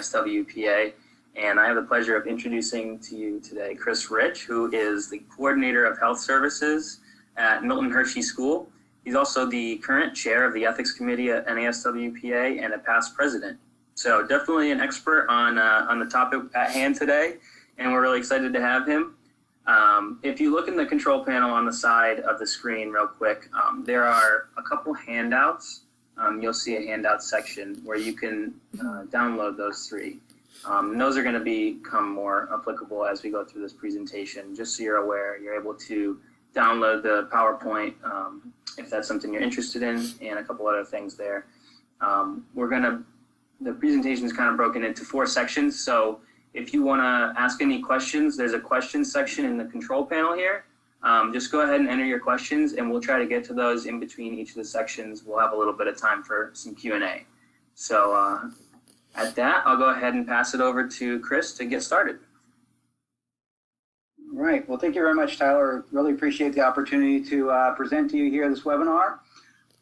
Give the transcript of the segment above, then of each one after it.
NASWPA, and I have the pleasure of introducing to you today Chris Rich, who is the Coordinator of Health Services at Milton Hershey School. He's also the current chair of the Ethics Committee at NASWPA and a past president. So definitely an expert on the topic at hand today, and we're really excited to have him. If you look in the control panel on the side of the screen real quick, there are a couple handouts. You'll see a handout section where you can download those three. And those are going to become more applicable as we go through this presentation. Just so you're aware, you're able to download the PowerPoint if that's something you're interested in, and a couple other things there. The presentation is kind of broken into 4 sections. So if you want to ask any questions, there's a questions section in the control panel here. Just go ahead and enter your questions, and we'll try to get to those in between each of the sections. We'll have a little bit of time for some Q&A. So at that, I'll go ahead and pass it over to Chris to get started. All right. Well, thank you very much, Tyler. Really appreciate the opportunity to present to you here this webinar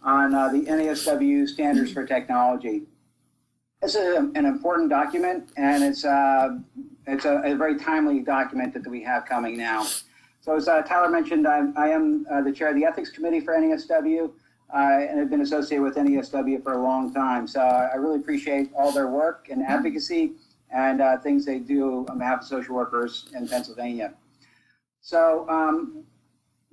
on the NASW Standards for Technology. This is an important document, and it's a very timely document that we have coming now. So as Tyler mentioned, I am the chair of the Ethics Committee for NASW, and have been associated with NASW for a long time. So I really appreciate all their work and advocacy and things they do on behalf of social workers in Pennsylvania. So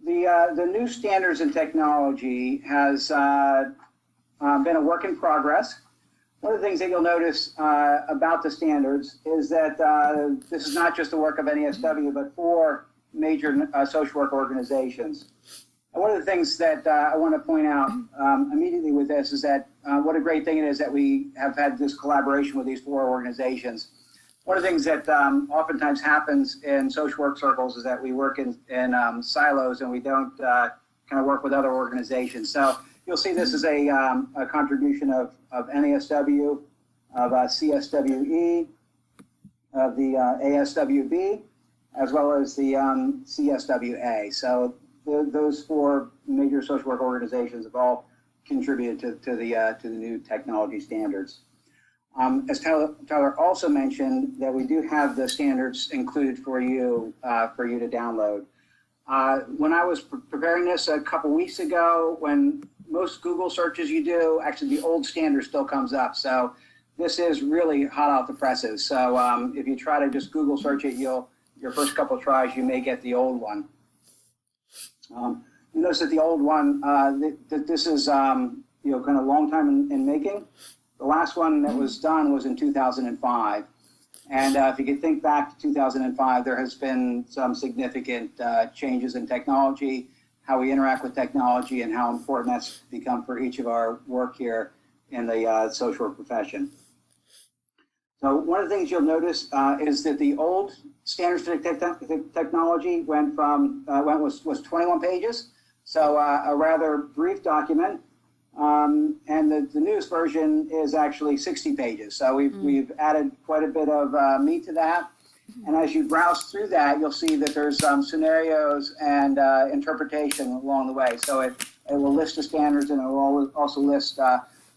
the new standards in technology has been a work in progress. One of the things that you'll notice about the standards is that this is not just the work of NASW, but 4 major social work organizations. And one of the things that I want to point out immediately with this is that what a great thing it is that we have had this collaboration with these 4 organizations. One of the things that oftentimes happens in social work circles is that we work in silos, and we don't kind of work with other organizations. So you'll see this is a contribution of NASW, of CSWE, of the ASWB, as well as the CSWA. So those 4 major social work organizations have all contributed to the new technology standards. As Tyler also mentioned, that we do have the standards included for you to download. When I was preparing this a couple weeks ago, when most Google searches you do, actually the old standard still comes up. So this is really hot off the presses. So if you try to just Google search it, your first couple of tries, you may get the old one. You notice that the old one, that this is kind of a long time in making. The last one that was done was in 2005. And if you could think back to 2005, there has been some significant changes in technology, how we interact with technology, and how important that's become for each of our work here in the social work profession. So one of the things you'll notice is that the old standards for technology was 21 pages, so a rather brief document. And the newest version is actually 60 pages. So we've added quite a bit of meat to that. And as you browse through that, you'll see that there's some scenarios and interpretation along the way. So it will list the standards, and it will also list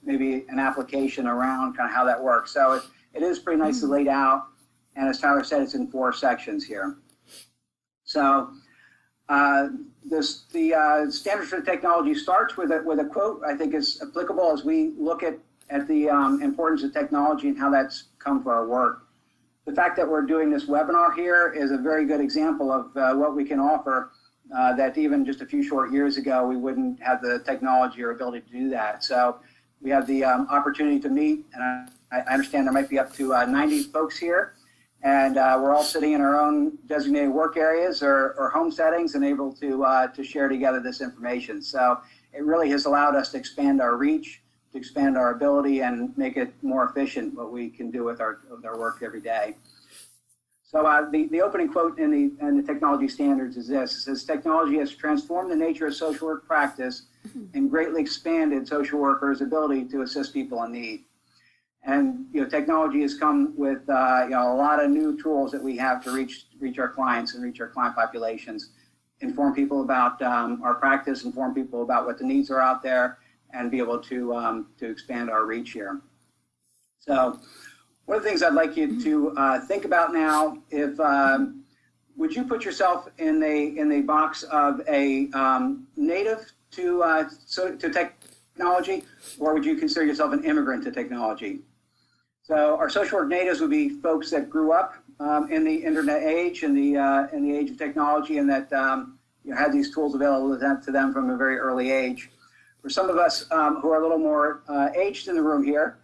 maybe an application around kind of how that works. So it is pretty nicely laid out. And as Tyler said, it's in 4 sections here. So the standards for technology starts with a quote I think is applicable as we look at the importance of technology and how that's come to our work. The fact that we're doing this webinar here is a very good example of what we can offer that even just a few short years ago, we wouldn't have the technology or ability to do that. So we have the opportunity to meet, and I understand there might be up to 90 folks here. And we're all sitting in our own designated work areas or home settings and able to share together this information. So it really has allowed us to expand our reach, to expand our ability, and make it more efficient what we can do with our work every day. So the opening quote in the technology standards is this. It says, "Technology has transformed the nature of social work practice and greatly expanded social workers' ability to assist people in need." And technology has come with a lot of new tools that we have to reach our clients and reach our client populations, inform people about our practice, inform people about what the needs are out there, and be able to expand our reach here. So one of the things I'd like you to think about now, if would you put yourself in the box of a native to technology, or would you consider yourself an immigrant to technology? So our social work natives would be folks that grew up in the internet age, in the age of technology, and that had these tools available to them from a very early age. For some of us who are a little more aged in the room here,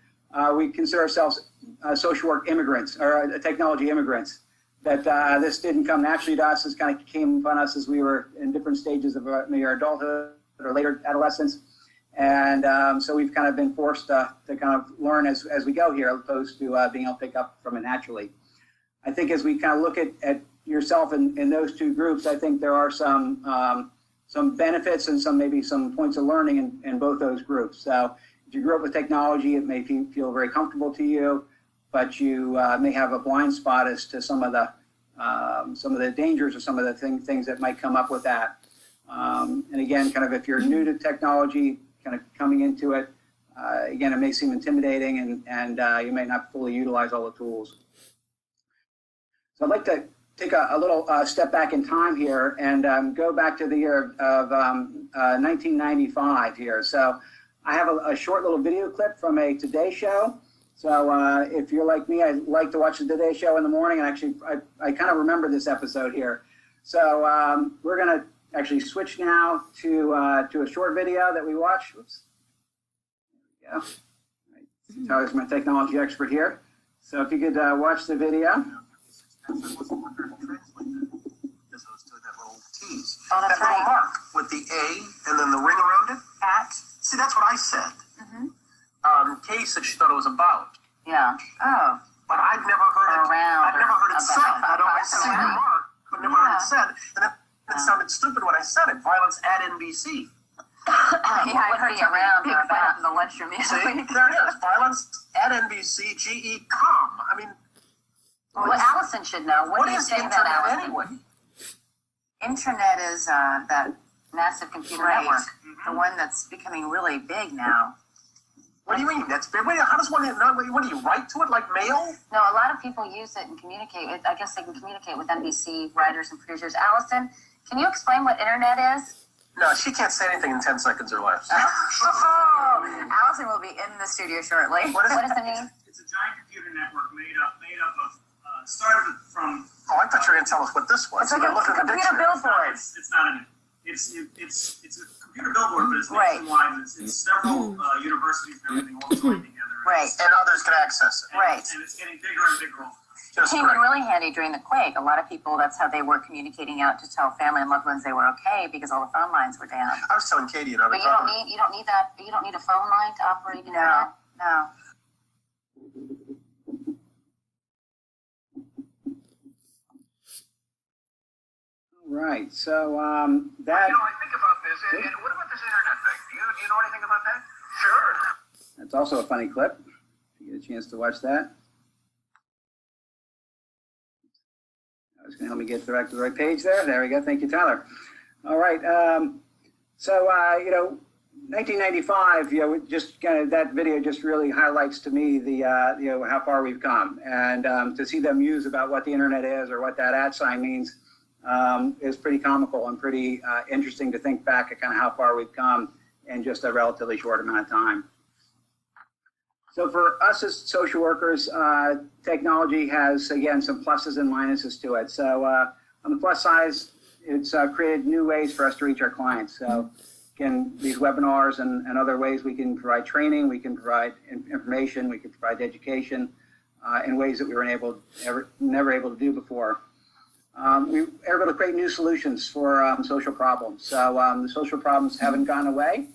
we consider ourselves social work immigrants or technology immigrants. That this didn't come naturally to us. This kind of came upon us as we were in different stages of maybe our adulthood or later adolescence. And so we've kind of been forced to kind of learn as we go here, as opposed to being able to pick up from it naturally. I think as we kind of look at yourself in those two groups, I think there are some benefits and maybe some points of learning in both those groups. So if you grew up with technology, it may feel very comfortable to you, but you may have a blind spot as to some of the dangers or some of the things that might come up with that. And again, kind of if you're new to technology, kind of coming into it, again, it may seem intimidating and you may not fully utilize all the tools. So I'd like to take a little step back in time here and go back to the year of 1995 here. So I have a short little video clip from a Today Show. So if you're like me, I like to watch the Today Show in the morning, and actually I kind of remember this episode here. So we're going to actually switch now to a short video that we watched. Oops. There we go. Right. Tyler's my technology expert here. So if you could watch the video. Oh, that's right. Mark with the A and then the ring around it. At. See, that's what I said. Kay said she thought it was about. Yeah. Oh. But I've never heard it. Around. I've never heard it said. I'd always seen Yeah. Mark, but never heard it said. And it sounded stupid when I said it. Violence at NBC. I heard you around big fight in the lunchroom. See, there it is. Violence at NBC. GE.com. I mean, Well, Allison should know. What do you is say internet about Allison? anyway? Internet is that massive computer network, the one that's becoming really big now. What do you mean? That's big. Wait, how does one? What do you write to it like mail? No, a lot of people use it and communicate. I guess they can communicate with NBC writers and producers. Allison, can you explain what internet is? No, she can't say anything in 10 seconds or less. Allison will be in the studio shortly. What does it mean? It's a giant computer network made up of started from. Oh, I thought you were going to tell us what this was. It's like a computer billboard. It's not an. It's a computer billboard, but it's Right. nationwide. It's several universities and everything all joined together. Right. And others can access it. Right. And it's getting bigger and bigger. Just Came great. in really handy during the quake. A lot of people, that's how they were communicating out to tell family and loved ones they were okay because all the phone lines were down. I was telling Katie and I But was you don't need that. You don't need a phone line to operate internet. No. Right. So that. I think about this. And what about this internet thing? Do you know anything about that? Sure. That's also a funny clip. If you get a chance to watch that. I was going to help me get back to the right page there. There we go. Thank you, Tyler. All right. So 1995. Just kind of that video just really highlights to me the how far we've come, and to see them use about what the internet is or what that @ sign means is pretty comical and pretty interesting to think back at kind of how far we've come in just a relatively short amount of time. So for us as social workers, technology has, again, some pluses and minuses to it. So on the plus side, it's created new ways for us to reach our clients. So again, these webinars and other ways we can provide training, we can provide information, we can provide education in ways that we were never able to do before. We were able to create new solutions for social problems. So the social problems haven't gone away.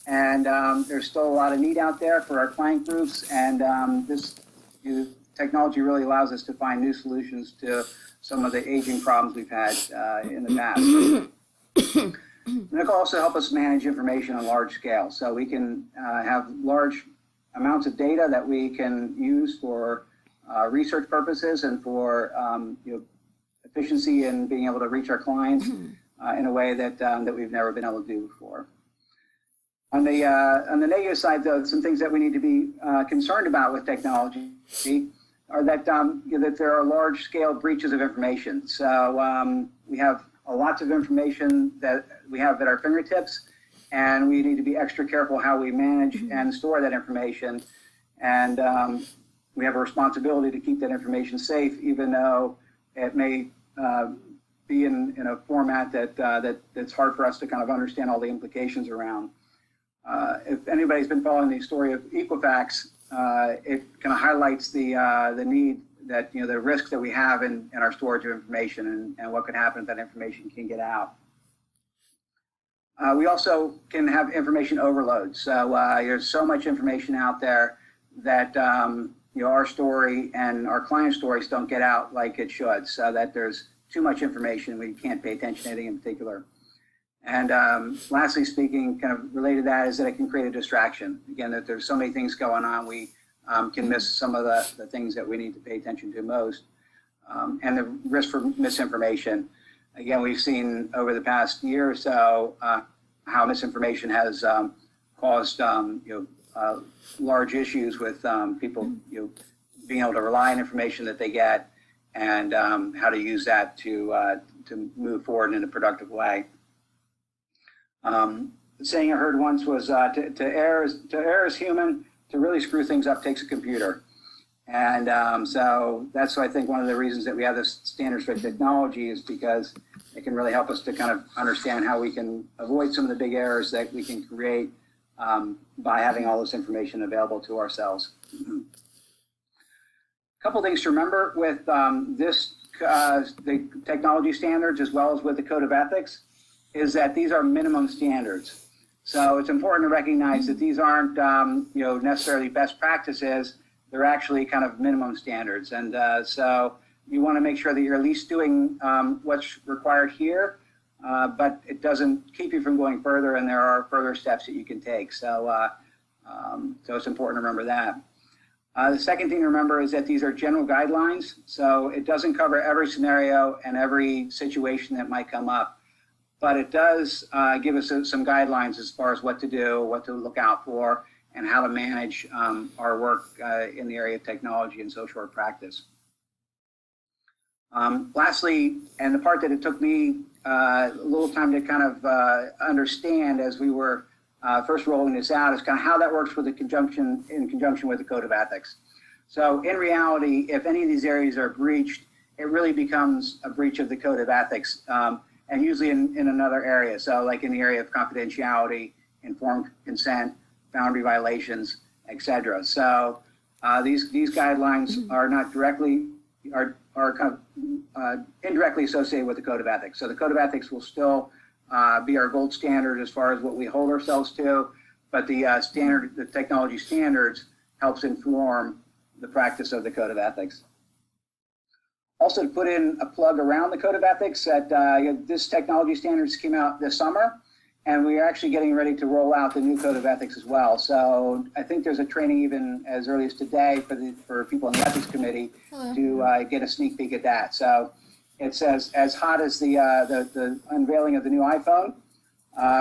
And there's still a lot of need out there for our client groups, and this technology really allows us to find new solutions to some of the aging problems we've had in the past. And it can also help us manage information on large scale, so we can have large amounts of data that we can use for research purposes and for efficiency in being able to reach our clients in a way that we've never been able to do before. On the negative side, though, some things that we need to be concerned about with technology. are that, that there are large-scale breaches of information. So we have lots of information that we have at our fingertips, and we need to be extra careful how we manage and store that information. And we have a responsibility to keep that information safe, even though it may be in a format that's hard for us to kind of understand all the implications around. If anybody's been following the story of Equifax, it kind of highlights the need that, the risk that we have in our storage of information and what could happen if that information can get out. We also can have information overload. So there's so much information out there that our story and our client stories don't get out like it should, so that there's too much information. We can't pay attention to anything in particular. And lastly speaking, kind of related to that, is that it can create a distraction. Again, that there's so many things going on, we can miss some of the things that we need to pay attention to most. And the risk for misinformation. Again, we've seen over the past year or so how misinformation has caused large issues with people being able to rely on information that they get, and how to use that to move forward in a productive way. The saying I heard once was to err is human, to really screw things up takes a computer. And so that's, I think, one of the reasons that we have this standards for technology, is because it can really help us to kind of understand how we can avoid some of the big errors that we can create by having all this information available to ourselves. A couple things to remember with the technology standards, as well as with the code of ethics, is that these are minimum standards. So it's important to recognize that these aren't necessarily best practices. They're actually kind of minimum standards. And so you want to make sure that you're at least doing what's required here, but it doesn't keep you from going further, and there are further steps that you can take. So, so it's important to remember that. The second thing to remember is that these are general guidelines. So it doesn't cover every scenario and every situation that might come up, but it does give us some guidelines as far as what to do, what to look out for, and how to manage our work in the area of technology and social work practice. Lastly, and the part that it took me a little time to kind of understand as we were first rolling this out, is kind of how that works with in conjunction with the code of ethics. So in reality, if any of these areas are breached, it really becomes a breach of the code of ethics, and usually in another area. So like in the area of confidentiality, informed consent, boundary violations, etc. So these guidelines are not directly, are kind of indirectly associated with the code of ethics. So the code of ethics will still be our gold standard as far as what we hold ourselves to, but the the technology standards helps inform the practice of the code of ethics. Also, to put in a plug around the code of ethics, that this technology standards came out this summer, and we are actually getting ready to roll out the new code of ethics as well. So I think there's a training even as early as today for people in the ethics committee to get a sneak peek at that. So it's as hot as the unveiling of the new iPhone.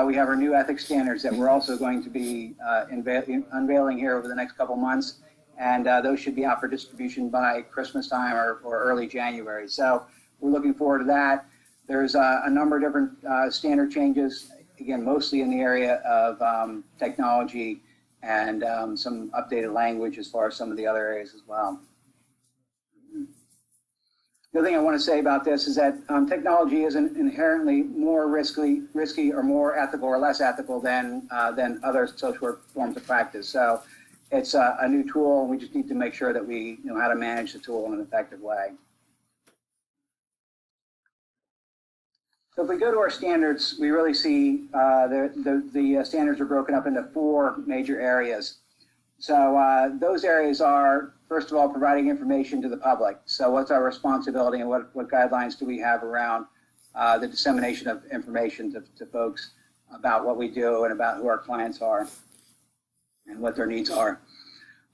We have our new ethics standards that we're also going to be unveiling here over the next couple months, and those should be out for distribution by Christmas time or early January. So we're looking forward to that. There's a number of different standard changes, again, mostly in the area of technology, and some updated language as far as some of the other areas as well. The other thing I want to say about this is that technology isn't inherently more risky or more ethical or less ethical than other social work forms of practice. So it's a new tool, and we just need to make sure that we know how to manage the tool in an effective way. So if we go to our standards, we really see the standards are broken up into 4 major areas. So those areas are, first of all, providing information to the public. So what's our responsibility, and what guidelines do we have around the dissemination of information to folks about what we do and about who our clients are and what their needs are.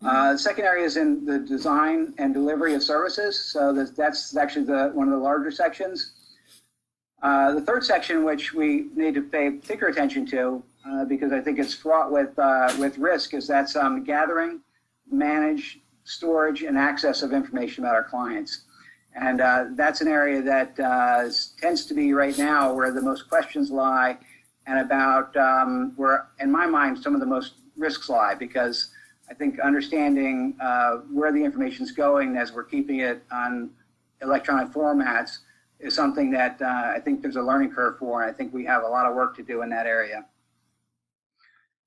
The second area is in the design and delivery of services. So that's actually one of the larger sections. The third section, which we need to pay particular attention to, because I think it's fraught with risk, is that's gathering, manage, storage, and access of information about our clients. And that's an area that tends to be right now where the most questions lie, and about where, in my mind, some of the most risks lie, because I think understanding where the information is going as we're keeping it on electronic formats is something that I think there's a learning curve for, and I think we have a lot of work to do in that area.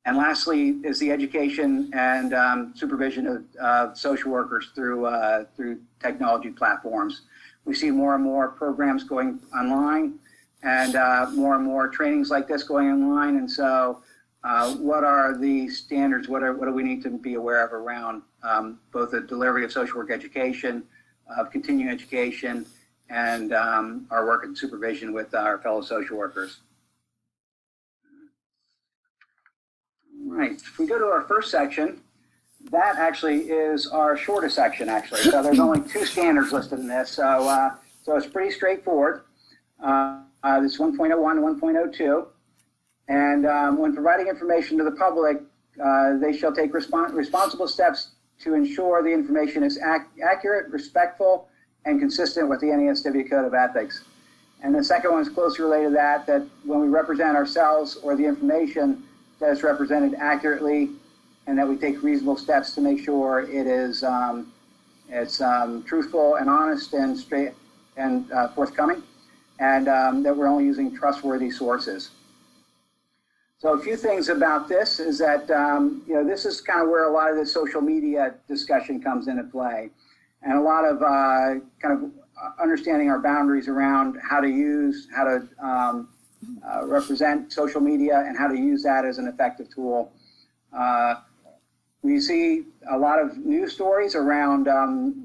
And lastly is the education and supervision of social workers through technology platforms. We see more and more programs going online, and more and more trainings like this going online. And so what are the standards? What do we need to be aware of around both the delivery of social work education, of continuing education, and our work in supervision with our fellow social workers? All right, if we go to our first section, that actually is our shortest section, actually. So there's only 2 standards listed in this, so it's pretty straightforward. This 1.01 and 1.02. And when providing information to the public, they shall take responsible steps to ensure the information is accurate, respectful, and consistent with the NASW Code of Ethics. And the second one is closely related to that when we represent ourselves or the information, that it's represented accurately, and that we take reasonable steps to make sure it is truthful and honest and straight and forthcoming, and that we're only using trustworthy sources. So a few things about this is that this is kind of where a lot of the social media discussion comes into play, and a lot of kind of understanding our boundaries around how to represent social media and how to use that as an effective tool. We see a lot of news stories around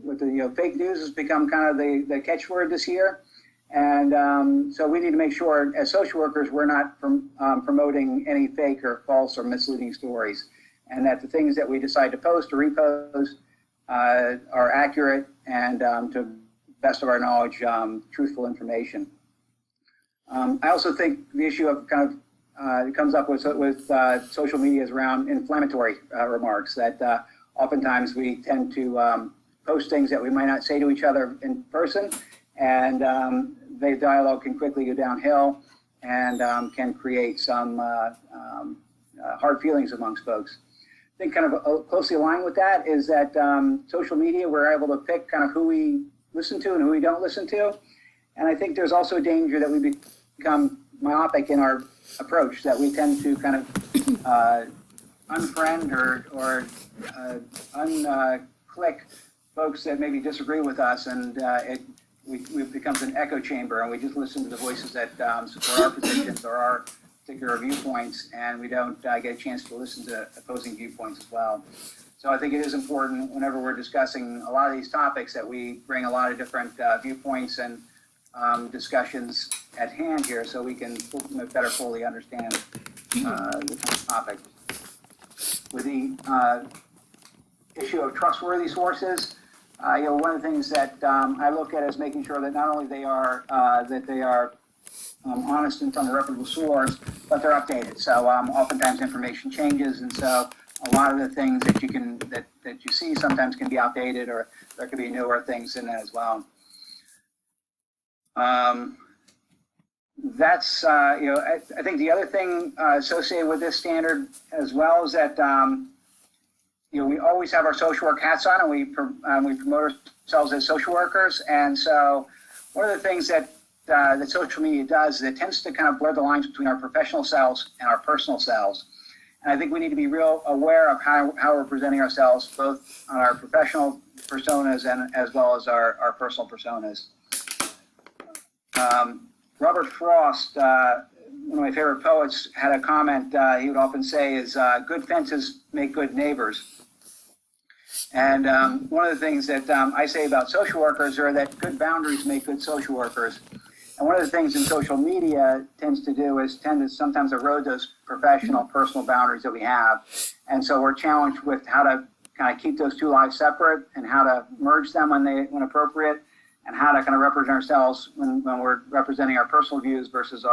with the fake news has become kind of the catchword this year. And so we need to make sure as social workers we're not promoting any fake or false or misleading stories, and that the things that we decide to post or repost are accurate and to the best of our knowledge, truthful information. I also think the issue of kind of it comes up with social media is around inflammatory remarks, that oftentimes we tend to post things that we might not say to each other in person, and the dialogue can quickly go downhill and can create some hard feelings amongst folks. I think kind of closely aligned with that is that social media, we're able to pick kind of who we listen to and who we don't listen to. And I think there's also a danger that we become myopic in our approach, that we tend to kind of unfriend or unclick folks that maybe disagree with us, and it becomes an echo chamber, and we just listen to the voices that support our positions or our particular viewpoints, and we don't get a chance to listen to opposing viewpoints as well. So I think it is important whenever we're discussing a lot of these topics that we bring a lot of different viewpoints and discussions at hand here, so we can better fully understand the topic. With the issue of trustworthy sources, one of the things that I look at is making sure that not only they are honest and from a reputable source, but they're updated. So oftentimes information changes, and so a lot of the things that you see sometimes can be outdated, or there could be newer things in that as well. That's I think the other thing associated with this standard as well is that we always have our social work hats on, and we promote ourselves as social workers. And so one of the things that social media does is it tends to kind of blur the lines between our professional selves and our personal selves. And I think we need to be real aware of how we're presenting ourselves, both on our professional personas and as well as our personal personas. Robert Frost, one of my favorite poets, had a comment he would often say is, good fences make good neighbors. And one of the things that I say about social workers are that good boundaries make good social workers. And one of the things in social media tends to do is tend to sometimes erode those professional, personal boundaries that we have. And so we're challenged with how to kind of keep those two lives separate, and how to merge them when appropriate, and how to kind of represent ourselves when we're representing our personal views versus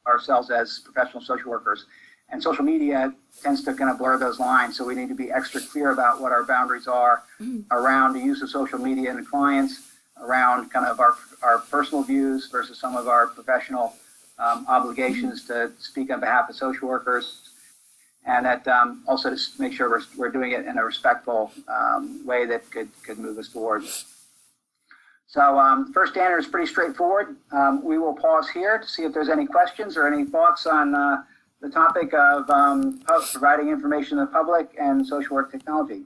ourselves as professional social workers. And social media tends to kind of blur those lines. So we need to be extra clear about what our boundaries are around the use of social media in the clients, around kind of our personal views versus some of our professional obligations to speak on behalf of social workers. And that also to make sure we're doing it in a respectful way that could move us forward. So first standard is pretty straightforward. We will pause here to see if there's any questions or any thoughts on the topic of providing information to the public and social work technology.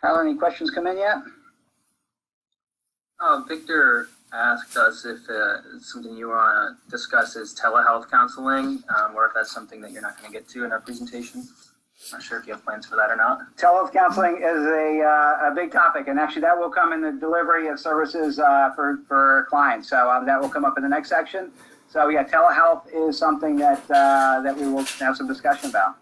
Tyler, any questions come in yet? Victor asked us if something you want to discuss is telehealth counseling, or if that's something that you're not going to get to in our presentation. Not sure if you have plans for that or not. Telehealth counseling is a big topic, and actually that will come in the delivery of services for clients. So that will come up in the next section. So yeah, telehealth is something that that we will have some discussion about.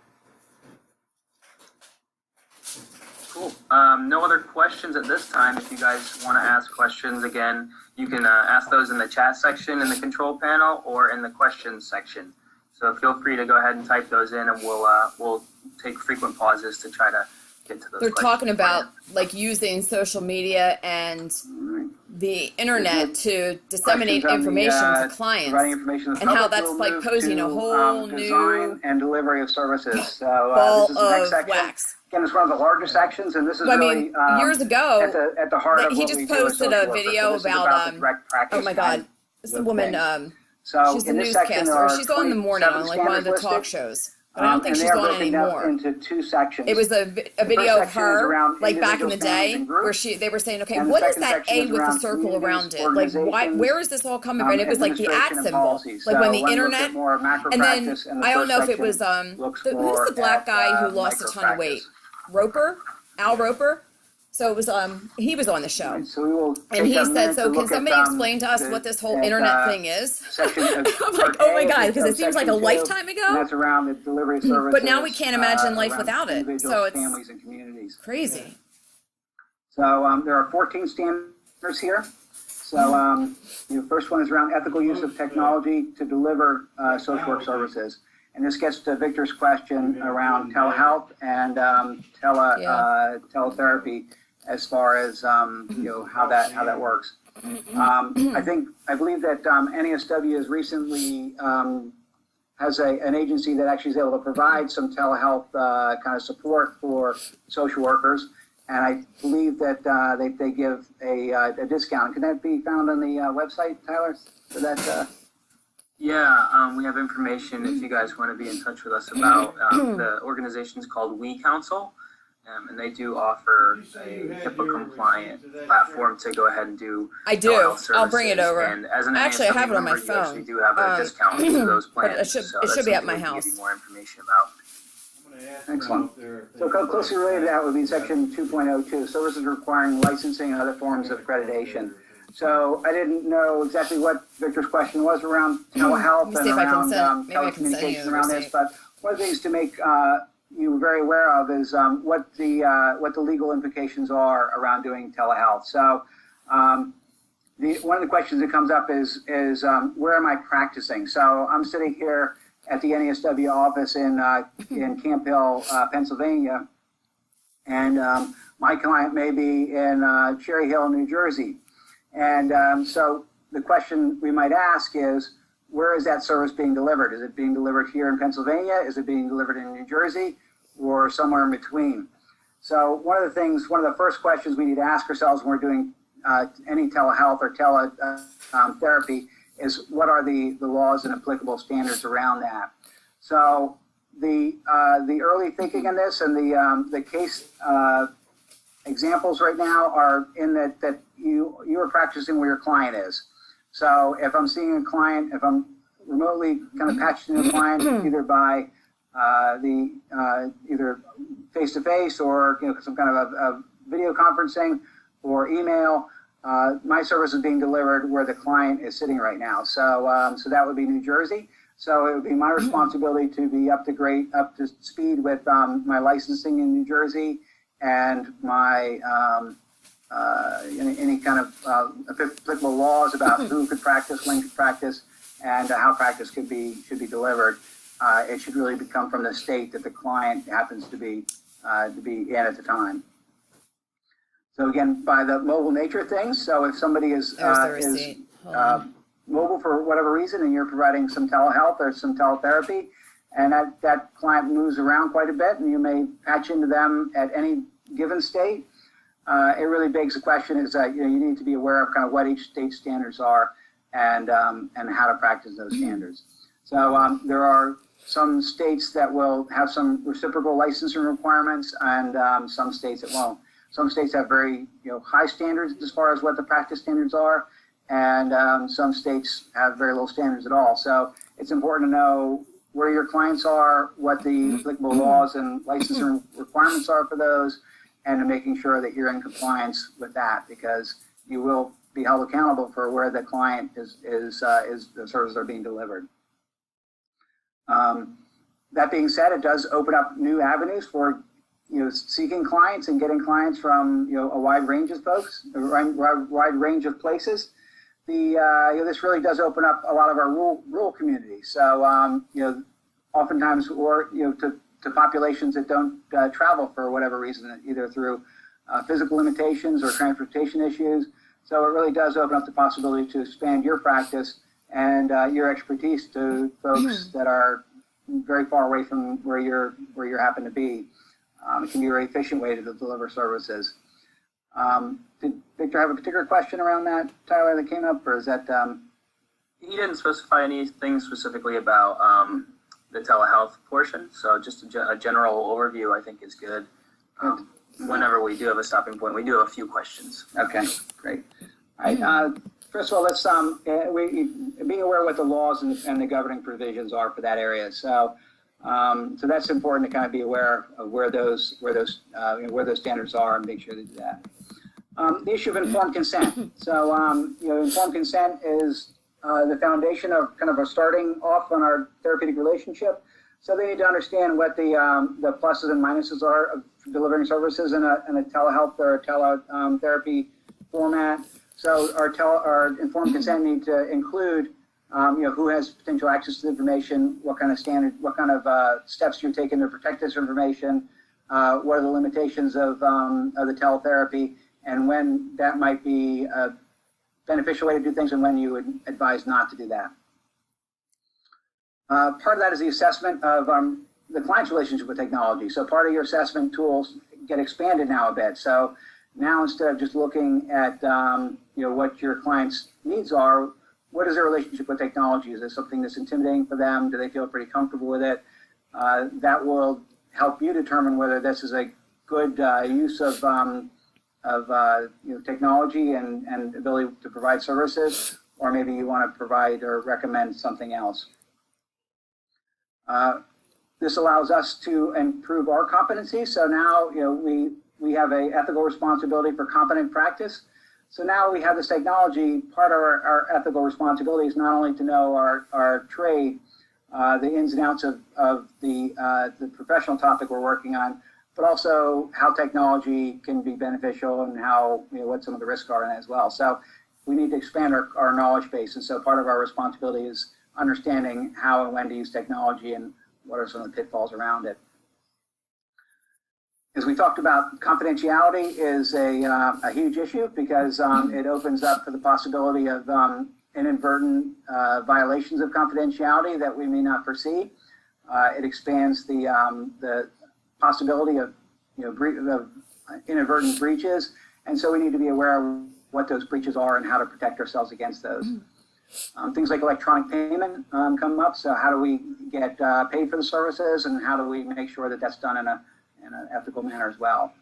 Cool. No other questions at this time. If you guys want to ask questions, again, you can ask those in the chat section in the control panel or in the questions section. So feel free to go ahead and type those in, and we'll take frequent pauses to try to get to those. They're talking about like using social media and the internet to disseminate information to clients, and how that's like posing a whole new design and delivery of services. So ball this is the next of section. wax. Again, it's one of the largest sections, and this is really years ago at the heart of he what just we do as posted social a video workers. So about the direct practice. oh my god, this is a woman. So she's a in this section, newscaster. She's on in the morning on like one of the listed. talk shows. But I don't think And she's they are on broken anymore. up into two sections. It was a video of section is her, around like back in the individuals, day, families, and groups. where they were saying, okay, And the what is second that section A is with the around circle around it? Like, organizations, where is this all coming from? And it was like the at administration and symbol, policies. like So when the one looks internet. at more macro And then practice, and the I don't first know if it section was looks who's more the black at, guy who lost a ton of weight? micro-practice. Al Roper. So it was he was on the show. Right, so we will And he take a said, minute so to can look at, somebody explain to us what this whole internet thing is? Section of I'm like, part oh my A God, of because it seems like a section 2, lifetime and ago. that's around the delivery of services. But now we can't imagine life around without it. individuals, So it's families and communities. crazy. So there are 14 standards here. So the first one is around ethical use of technology to deliver social work services. And this gets to Victor's question around telehealth and teletherapy, as far as how that works. I believe that NASW has recently has an agency that actually is able to provide some telehealth kind of support for social workers, and I believe that they give a discount. Can that be found on the website, Tyler? For that. Yeah, we have information if you guys want to be in touch with us about the organization's called We Counsel. And they do offer a HIPAA-compliant platform to go ahead and do. I do. I'll bring it over. And as an Actually, I NASW have it on my member, you actually phone. do have a discount to those plans. But it should be at my Give house. you more information about. Excellent. So closely related to that would be section 2.02, services requiring licensing and other forms of accreditation. So I didn't know exactly what Victor's question was around telehealth and around telecommunications around this, but one of the things to make you very aware of is what the legal implications are around doing telehealth. So one of the questions that comes up is where am I practicing? So I'm sitting here at the NASW office in Camp Hill, Pennsylvania, and my client may be in Cherry Hill, New Jersey. And so the question we might ask is, where is that service being delivered? Is it being delivered here in Pennsylvania? Is it being delivered in New Jersey, or somewhere in between? So one of the first questions we need to ask ourselves when we're doing any telehealth or teletherapy is, what are the laws and applicable standards around that? So the early thinking in this and the case examples right now are in that you are practicing where your client is. So if I'm seeing a client, if I'm remotely kind of patched into a client, either by either face-to-face or some kind of a video conferencing or email, my service is being delivered where the client is sitting right now. So so that would be New Jersey. So it would be my responsibility to be up to speed with my licensing in New Jersey and my any kind of applicable laws about who could practice, when could practice, and how practice should be delivered. it should really come from the state that the client happens to be in at the time. So again, by the mobile nature of things, so if somebody is mobile for whatever reason and you're providing some telehealth or some teletherapy, and that client moves around quite a bit and you may patch into them at any given state, it really begs the question is that you need to be aware of kind of what each state standards are and how to practice those standards. So there are some states that will have some reciprocal licensing requirements and some states that won't. Some states have very high standards as far as what the practice standards are, and some states have very low standards at all. So it's important to know where your clients are, what the applicable laws and licensing requirements are for those, and making sure that you're in compliance with that, because you will be held accountable for where the client is the services are being delivered. That being said, it does open up new avenues for seeking clients and getting clients from a wide range of folks, a wide range of places. This really does open up a lot of our rural communities. So oftentimes, or to populations that don't travel for whatever reason, either through physical limitations or transportation issues. So it really does open up the possibility to expand your practice and your expertise to folks that are very far away from where you happen to be. It can be a very efficient way to deliver services. Did Victor have a particular question around that, Tyler, that came up, or is that? He didn't specify anything specifically about the telehealth portion, so just a general overview I think is good. Whenever we do have a stopping point, we do have a few questions. Okay, great. All right. First of all, let's being aware of what the laws and the governing provisions are for that area. So that's important to kind of be aware of where those standards are and make sure they do that. The issue of informed consent. So informed consent is the foundation of kind of a starting off on our therapeutic relationship. So they need to understand what the pluses and minuses are of delivering services in a telehealth or a teletherapy format. So our informed consent need to include who has potential access to the information, what kind of steps you're taking to protect this information, what are the limitations of the teletherapy, and when that might be a beneficial way to do things and when you would advise not to do that. Part of that is the assessment of the client's relationship with technology. So part of your assessment tools get expanded now a bit. So now instead of just looking at what your client's needs are, what is their relationship with technology? Is it something that's intimidating for them? Do they feel pretty comfortable with it? That will help you determine whether this is a good use of technology and ability to provide services, or maybe you want to provide or recommend something else. This allows us to improve our competency. So now we have an ethical responsibility for competent practice. So now we have this technology. Part of our ethical responsibility is not only to know our trade, the ins and outs of the professional topic we're working on, but also how technology can be beneficial and how what some of the risks are in it as well. So we need to expand our knowledge base, and so part of our responsibility is understanding how and when to use technology and what are some of the pitfalls around it. As we talked about, confidentiality is a huge issue because it opens up for the possibility of inadvertent violations of confidentiality that we may not foresee. It expands the possibility of inadvertent breaches, and so we need to be aware of what those breaches are and how to protect ourselves against those. Things like electronic payment come up. So how do we get paid for the services, and how do we make sure that that's done in an ethical manner as well?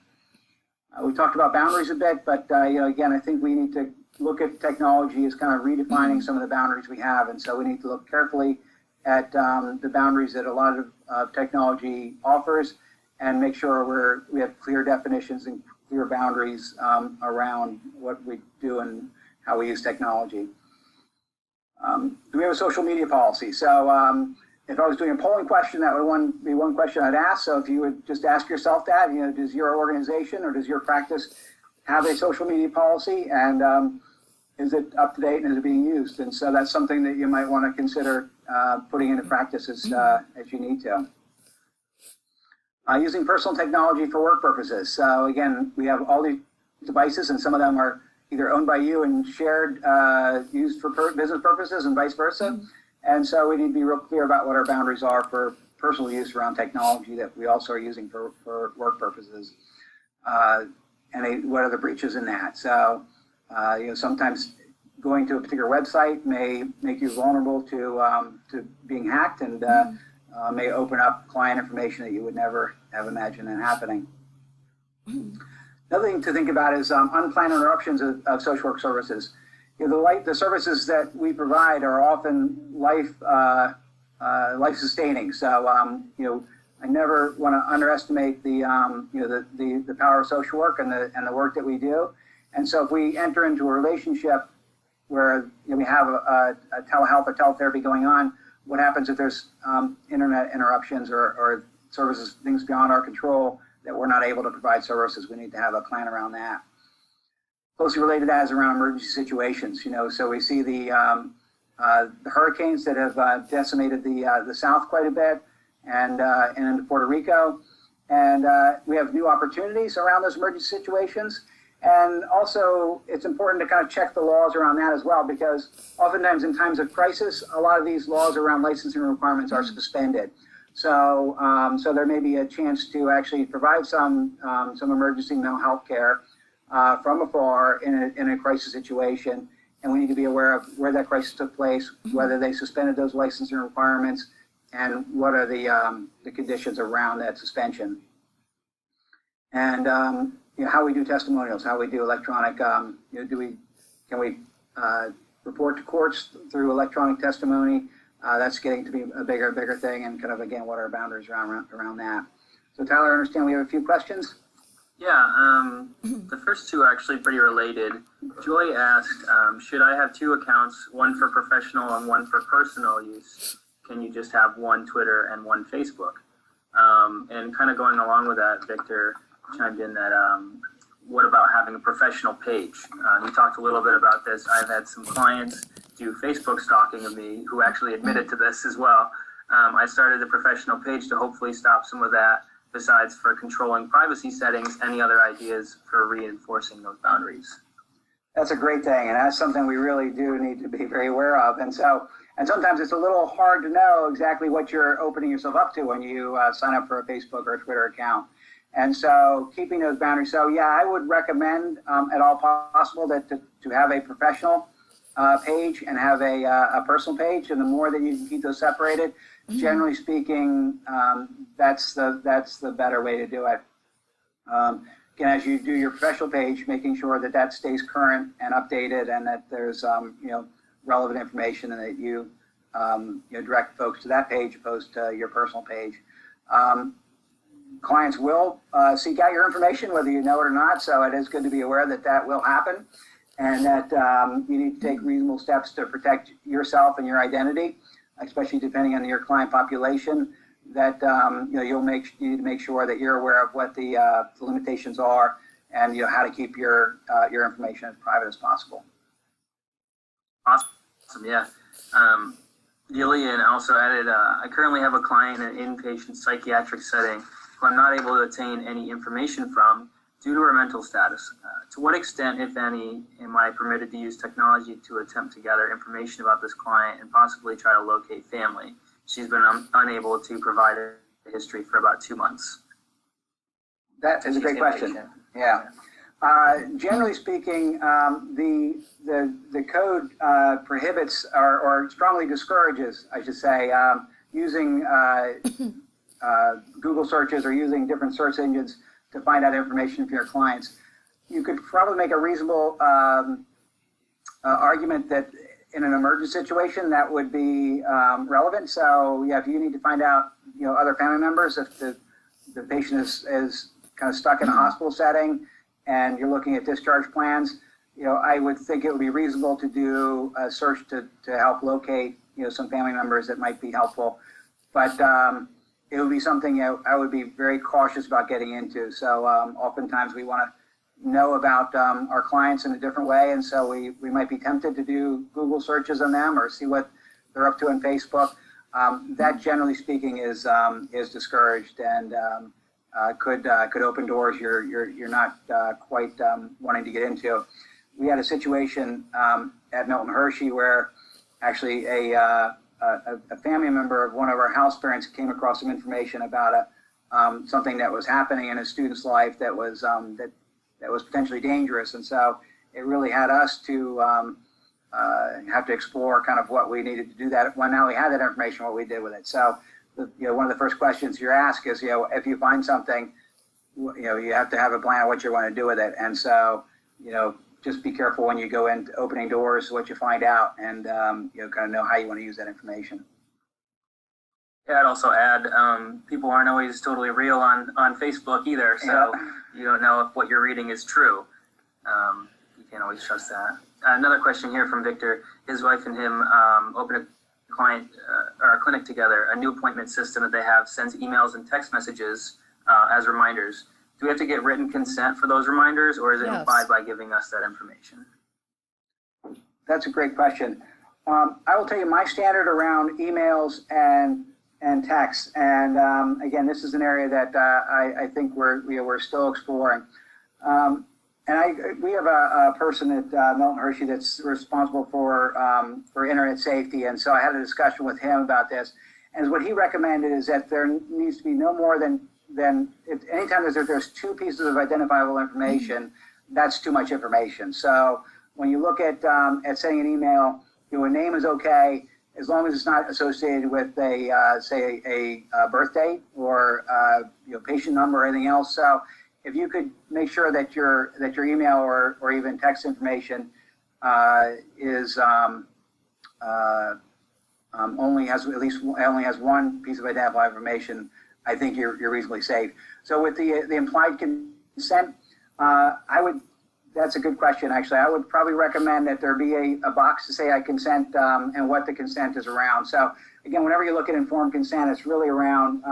We talked about boundaries a bit, but again, I think we need to look at technology as kind of redefining some of the boundaries we have, and so we need to look carefully at the boundaries that a lot of technology offers, and make sure we have clear definitions and clear boundaries around what we do and how we use technology. Do we have a social media policy? So if I was doing a polling question, that would be one question I'd ask. So if you would just ask yourself that, does your organization or does your practice have a social media policy? And is it up to date and is it being used? And so that's something that you might want to consider putting into practice as you need to. Using personal technology for work purposes. So again, we have all these devices, and some of them are either owned by you and shared, used for business purposes, and vice versa. And so we need to be real clear about what our boundaries are for personal use around technology that we also are using for work purposes, and what are the breaches in that. So sometimes going to a particular website may make you vulnerable to being hacked, and may open up client information that you would never have imagined happening. Another thing to think about is unplanned interruptions of social work services. The services that we provide are often life sustaining. So I never want to underestimate the power of social work and the work that we do. And so if we enter into a relationship where we have a telehealth or teletherapy going on, what happens if there's internet interruptions or services, things beyond our control that we're not able to provide services? We need to have a plan around that. Closely related to that is around emergency situations. So we see the hurricanes that have decimated the South quite a bit, and into Puerto Rico, and we have new opportunities around those emergency situations. And also, it's important to kind of check the laws around that as well, because oftentimes in times of crisis, a lot of these laws around licensing requirements are suspended. So, so there may be a chance to actually provide some emergency mental health care from afar in a crisis situation, and we need to be aware of where that crisis took place, whether they suspended those licensing requirements, and what are the conditions around that suspension. And how we do testimonials, how we do electronic. Can we report to courts through electronic testimony? That's getting to be a bigger thing, and kind of again, what are our boundaries around that? So Tyler, I understand we have a few questions. Yeah, the first two are actually pretty related. Joy asked, should I have two accounts, one for professional and one for personal use? Can you just have one Twitter and one Facebook? And kind of going along with that, Victor chimed in that, what about having a professional page? You talked a little bit about this. I've had some clients do Facebook stalking of me who actually admitted to this as well. I started a professional page to hopefully stop some of that. Besides for controlling privacy settings, any other ideas for reinforcing those boundaries? That's a great thing, and that's something we really do need to be very aware of. And sometimes it's a little hard to know exactly what you're opening yourself up to when you sign up for a Facebook or a Twitter account. And so keeping those boundaries. So yeah, I would recommend at all possible that to have a professional page and have a personal page, and the more that you can keep those separated, generally speaking, that's the better way to do it. Again, as you do your professional page, making sure that stays current and updated, and that there's relevant information, and that you direct folks to that page opposed to your personal page. Clients will seek out your information, whether you know it or not. So it is good to be aware that will happen, and that you need to take reasonable steps to protect yourself and your identity, especially depending on your client population. That you need to make sure that you're aware of what the limitations are, and how to keep your information as private as possible. Awesome, yeah. Gillian also added, I currently have a client in an inpatient psychiatric setting who I'm not able to obtain any information from due to her mental status. To what extent, if any, am I permitted to use technology to attempt to gather information about this client and possibly try to locate family? She's been unable to provide a history for about 2 months. That is a great question. Yeah. Generally speaking, the code prohibits or strongly discourages, I should say, using Google searches or using different search engines to find out information for your clients. You could probably make a reasonable argument that in an emergency situation that would be relevant. So yeah, if you need to find out other family members, if the patient is kind of stuck in a hospital setting and you're looking at discharge plans, I would think it would be reasonable to do a search to help locate some family members that might be helpful. But it would be something I would be very cautious about getting into. So oftentimes we want know about our clients in a different way, and so we might be tempted to do Google searches on them or see what they're up to on Facebook. That, generally speaking, is discouraged and could open doors you're not quite wanting to get into. We had a situation at Milton Hershey where actually a family member of one of our house parents came across some information about something that was happening in a student's life that was potentially dangerous, and so it really had us to have to explore kind of what we needed to do that. Well, now we had that information, what we did with it. So, one of the first questions you're asked is, if you find something, you have to have a plan of what you want to do with it, and so, just be careful when you go into opening doors, what you find out, and kind of know how you want to use that information. Yeah, I'd also add, people aren't always totally real on Facebook either, so you don't know if what you're reading is true. You can't always trust that. Another question here from Victor. His wife and him opened a clinic together. A new appointment system that they have sends emails and text messages as reminders. Do we have to get written consent for those reminders, or is it implied by giving us that information? That's a great question. I will tell you my standard around emails and texts, and again, this is an area that I think we're still exploring. And we have a person at Milton Hershey that's responsible for internet safety, and so I had a discussion with him about this. And what he recommended is that there needs to be no more than if anytime there's two pieces of identifiable information, that's too much information. So when you look at sending an email, a name is okay as long as it's not associated with say a birth date or patient number or anything else. So if you could make sure that your email or even text information is only has one piece of identifiable information, I think you're reasonably safe. So with the implied consent, that's a good question, actually. I would probably recommend that there be a box to say I consent and what the consent is around. So again, whenever you look at informed consent, it's really around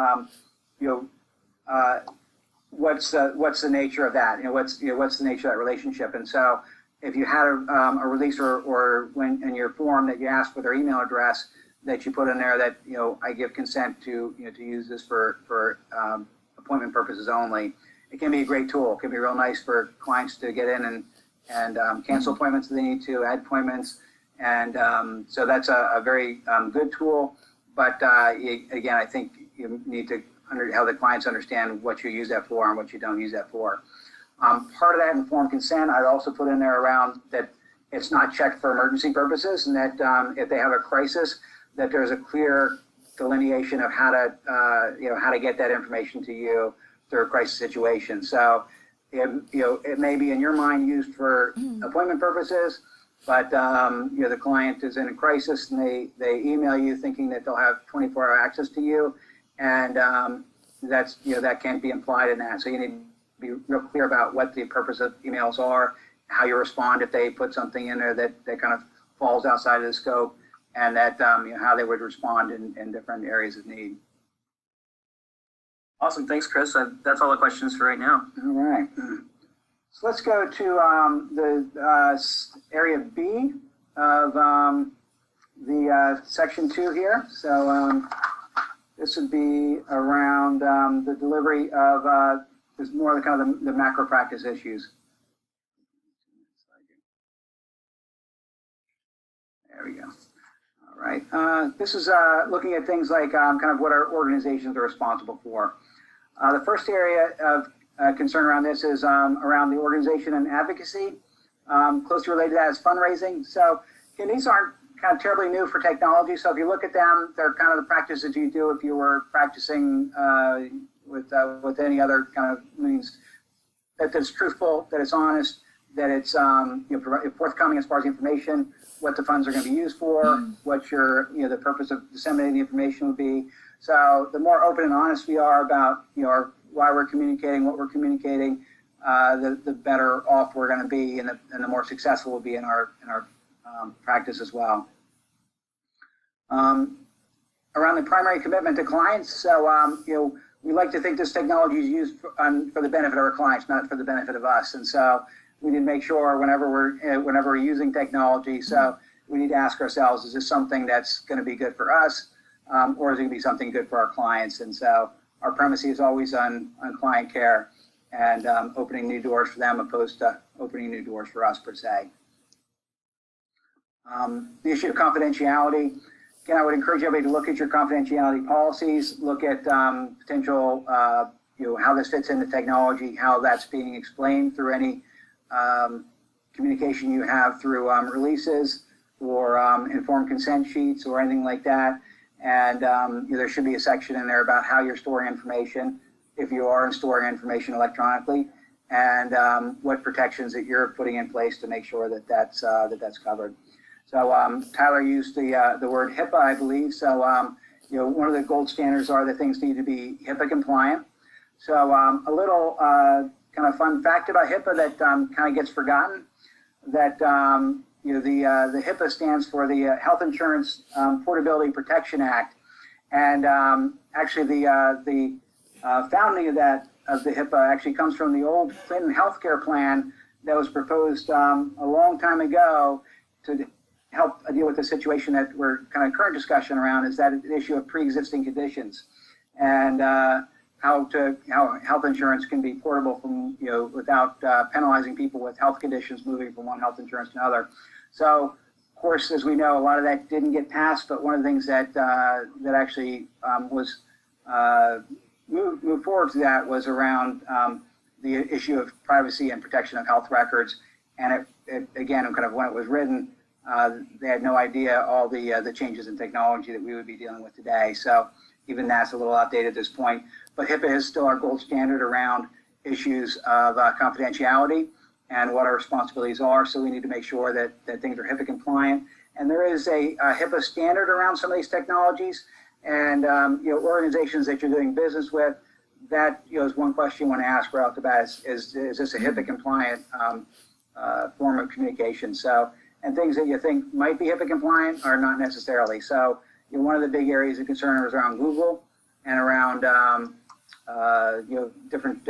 what's the nature of that? What's the nature of that relationship? And so if you had a release or when in your form that you asked for their email address, that you put in there that I give consent to to use this for appointment purposes only. It can be a great tool. It can be real nice for clients to get in and cancel appointments if they need to, add appointments, and so that's a very good tool. But again, I think you need to have the clients understand what you use that for and what you don't use that for. Part of that informed consent, I'd also put in there around that it's not checked for emergency purposes, and that if they have a crisis, that there's a clear delineation of how to get that information to you through a crisis situation. So it may be in your mind used for appointment purposes, but the client is in a crisis and they email you thinking that they'll have 24-hour access to you, and that's that can't be implied in that. So you need to be real clear about what the purpose of emails are, how you respond if they put something in there that kind of falls outside of the scope, and that how they would respond in different areas of need. Awesome, thanks, Chris. That's all the questions for right now. All right. So let's go to the area B of the section 2 here. So this would be around the delivery of there's more of the kind of the macro practice issues. There we go. All right. This is looking at things like kind of what our organizations are responsible for. The first area of concern around this is around the organization and advocacy. Closely related to that is fundraising. So these aren't kind of terribly new for technology. So if you look at them, they're kind of the practices you do if you were practicing with any other kind of means. That it's truthful, that it's honest, that it's forthcoming as far as information, what the funds are going to be used for, what your the purpose of disseminating the information would be. So the more open and honest we are about why we're communicating, what we're communicating, the better off we're going to be, and the more successful we'll be in our practice as well. Around the primary commitment to clients, so we like to think this technology is used for the benefit of our clients, not for the benefit of us. And so we need to make sure whenever we're using technology, so we need to ask ourselves, is this something that's going to be good for us, or is it going to be something good for our clients? And so our premise is always on client care and opening new doors for them opposed to opening new doors for us per se. The issue of confidentiality. Again, I would encourage everybody to look at your confidentiality policies, look at potential, how this fits into technology, how that's being explained through any communication you have through releases or informed consent sheets or anything like that. And there should be a section in there about how you're storing information, if you are storing information electronically, and what protections that you're putting in place to make sure that that's covered. So Tyler used the word HIPAA, I believe. So one of the gold standards are that things need to be HIPAA compliant. So a little kind of fun fact about HIPAA that kind of gets forgotten, that the HIPAA stands for the Health Insurance Portability Protection Act, and actually the founding of the HIPAA actually comes from the old Clinton healthcare plan that was proposed a long time ago to help deal with the situation that we're kind of current discussion around, is that the issue of pre-existing conditions and how health insurance can be portable from, without penalizing people with health conditions moving from one health insurance to another. So, of course, as we know, a lot of that didn't get passed, but one of the things that actually was moved forward to that was around the issue of privacy and protection of health records. And it again, kind of when it was written, they had no idea all the changes in technology that we would be dealing with today. So even that's a little outdated at this point. But HIPAA is still our gold standard around issues of confidentiality and what our responsibilities are. So we need to make sure that things are HIPAA compliant. And there is a HIPAA standard around some of these technologies. And organizations that you're doing business with, that is one question you want to ask right off the bat: is this a HIPAA compliant form of communication? So, and things that you think might be HIPAA compliant are not necessarily. So, one of the big areas of concern was around Google and around different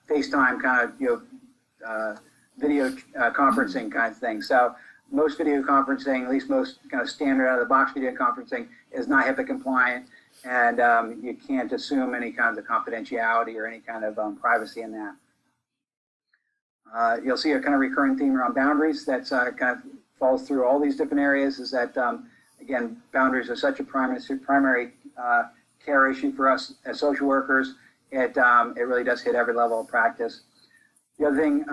FaceTime kind of video conferencing kind of thing. So most video conferencing, at least most kind of standard out of the box video conferencing, is not HIPAA compliant, and you can't assume any kind of confidentiality or any kind of privacy in that. You'll see a kind of recurring theme around boundaries that's kind of falls through all these different areas, is that, again, boundaries are such a primary care issue for us as social workers. It really does hit every level of practice. The other thing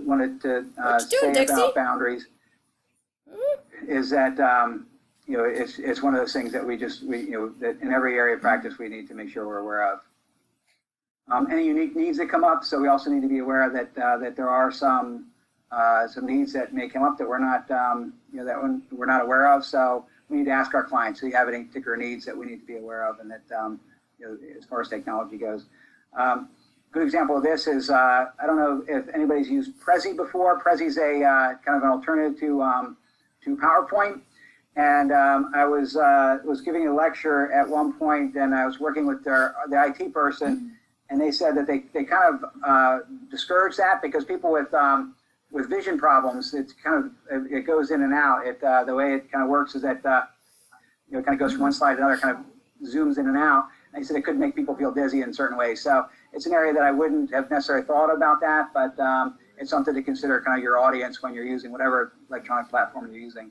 wanted to say about boundaries is that it's one of those things that that in every area of practice we need to make sure we're aware of. Any unique needs that come up, so we also need to be aware that there are some needs that may come up that we're not we're not aware of. So we need to ask our clients, do you have any particular needs that we need to be aware of, and that as far as technology goes. Good example of this is I don't know if anybody's used Prezi before. Prezi is a kind of an alternative to PowerPoint, and I was giving a lecture at one point, and I was working with the IT person, and they said that they kind of discourage that because people with vision problems, it's kind of it goes in and out. The way it kind of works is that it kind of goes from one slide to another, kind of zooms in and out. And he said it could make people feel dizzy in certain ways. So it's an area that I wouldn't have necessarily thought about that, but it's something to consider kind of your audience when you're using whatever electronic platform you're using.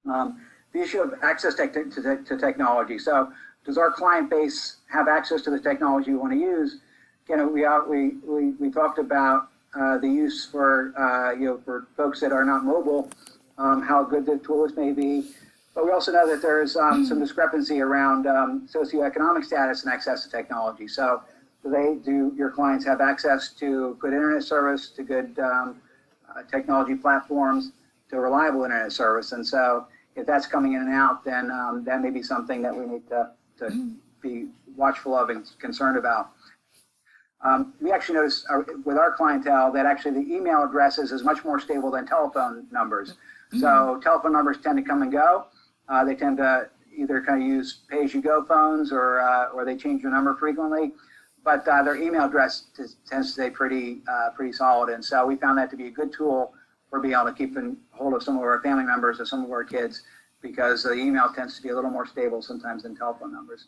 The issue of access to technology. So does our client base have access to the technology we want to use? Again, we talked about the use for for folks that are not mobile, how good the tools may be. But we also know that there is some discrepancy around socioeconomic status and access to technology. So do your clients have access to good internet service, to good technology platforms, to reliable internet service? And so if that's coming in and out, then that may be something that we need to be watchful of and concerned about. We actually notice with our clientele that actually the email addresses is much more stable than telephone numbers. So telephone numbers tend to come and go. They tend to either kind of use pay-as-you-go phones or they change their number frequently, but their email address tends to stay pretty solid. And so we found that to be a good tool for being able to keep in hold of some of our family members or some of our kids, because the email tends to be a little more stable sometimes than telephone numbers.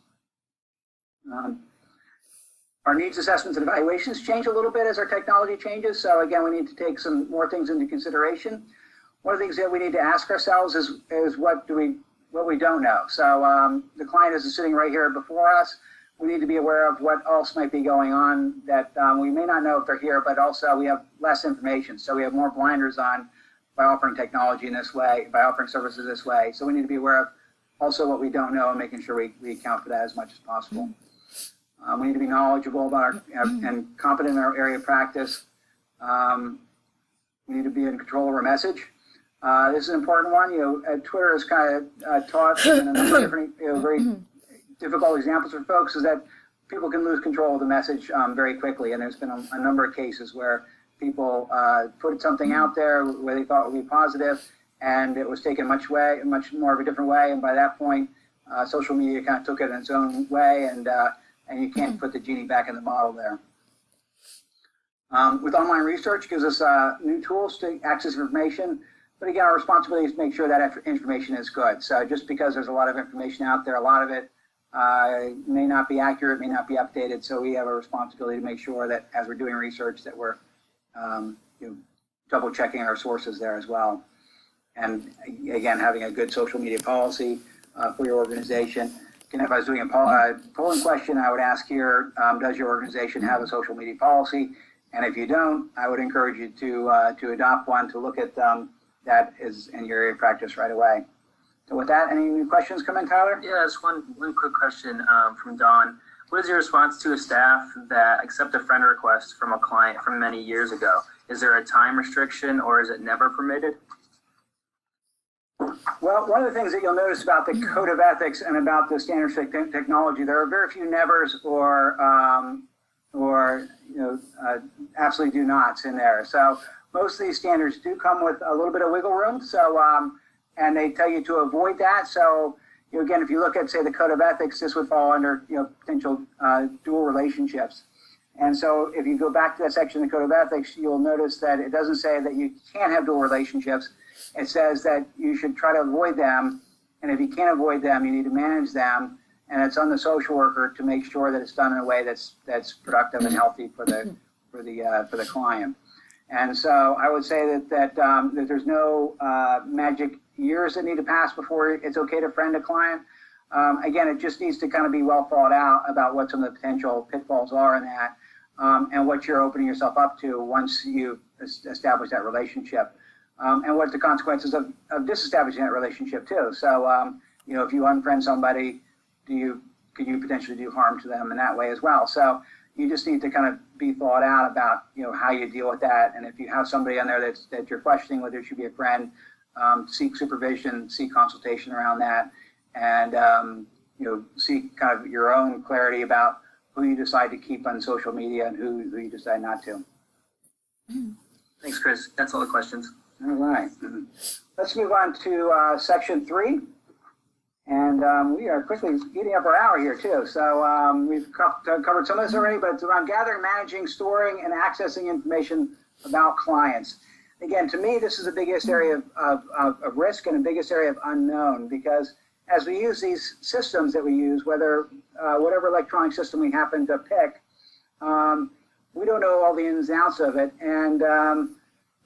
Our needs assessments and evaluations change a little bit as our technology changes. So again, we need to take some more things into consideration. One of the things that we need to ask ourselves is what we don't know. So the client is sitting right here before us. We need to be aware of what else might be going on that we may not know if they're here, but also we have less information. So we have more blinders on by offering technology in this way, by offering services this way. So we need to be aware of also what we don't know and making sure we account for that as much as possible. We need to be knowledgeable about and competent in our area of practice. We need to be in control of our message. This is an important one. Twitter has kind of taught in a number of different, very difficult examples for folks is that people can lose control of the message very quickly. And there's been a number of cases where people put something out there where they thought would be positive, and it was taken much more of a different way. And by that point, social media kind of took it in its own way, and you can't put the genie back in the bottle there. With online research, gives us new tools to access information. But again, our responsibility is to make sure that information is good. So just because there's a lot of information out there, a lot of it may not be accurate, may not be updated. So we have a responsibility to make sure that as we're doing research that we're double checking our sources there as well. And again, having a good social media policy for your organization. And if I was doing a polling question, I would ask here, does your organization have a social media policy? And if you don't, I would encourage you to adopt one, to look at that is in your area of practice right away. So with that, any new questions come in, Tyler? Yeah, just one quick question from Dawn. What is your response to a staff that accept a friend request from a client from many years ago? Is there a time restriction, or is it never permitted? Well, one of the things that you'll notice about the code of ethics and about the standards for technology, there are very few nevers or absolutely do nots in there. So most of these standards do come with a little bit of wiggle room. So and they tell you to avoid that. So again, if you look at, say, the code of ethics, this would fall under potential dual relationships. And so if you go back to that section of the code of ethics, you'll notice that it doesn't say that you can't have dual relationships. It says that you should try to avoid them, and if you can't avoid them, you need to manage them. And it's on the social worker to make sure that it's done in a way that's productive and healthy for the client. And so I would say that there's no magic years that need to pass before it's okay to friend a client. Again, it just needs to kind of be well thought out about what some of the potential pitfalls are in that, and what you're opening yourself up to once you establish that relationship. And what the consequences of disestablishing that relationship too. So, if you unfriend somebody, could you potentially do harm to them in that way as well? So you just need to kind of be thought out about, how you deal with that. And if you have somebody on there that you're questioning whether it should be a friend, seek supervision, seek consultation around that, and, seek kind of your own clarity about who you decide to keep on social media and who you decide not to. Thanks, Chris. That's all the questions. All right. Let's move on to section 3. And we are quickly eating up our hour here, too. So we've covered some of this already, but it's around gathering, managing, storing, and accessing information about clients. Again, to me, this is the biggest area of risk and the biggest area of unknown, because as we use these systems that we use, whatever electronic system we happen to pick, we don't know all the ins and outs of it, and